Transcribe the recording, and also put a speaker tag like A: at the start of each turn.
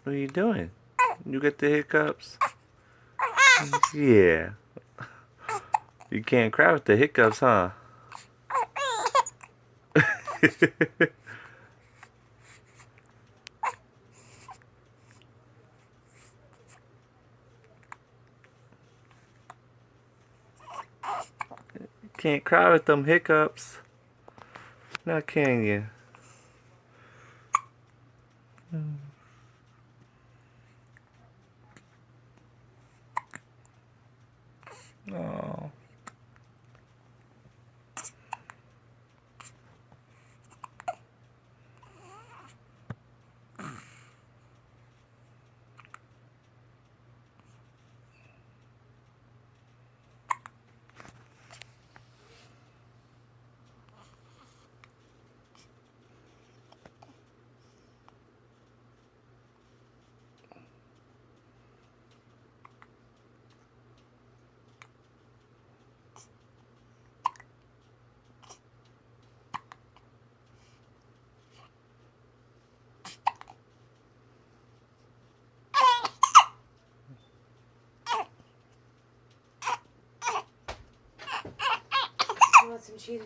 A: What are you doing? You get the hiccups? Yeah. You can't cry with the hiccups, huh? Can't cry with them hiccups. Now can you? Oh.
B: You want some cheese?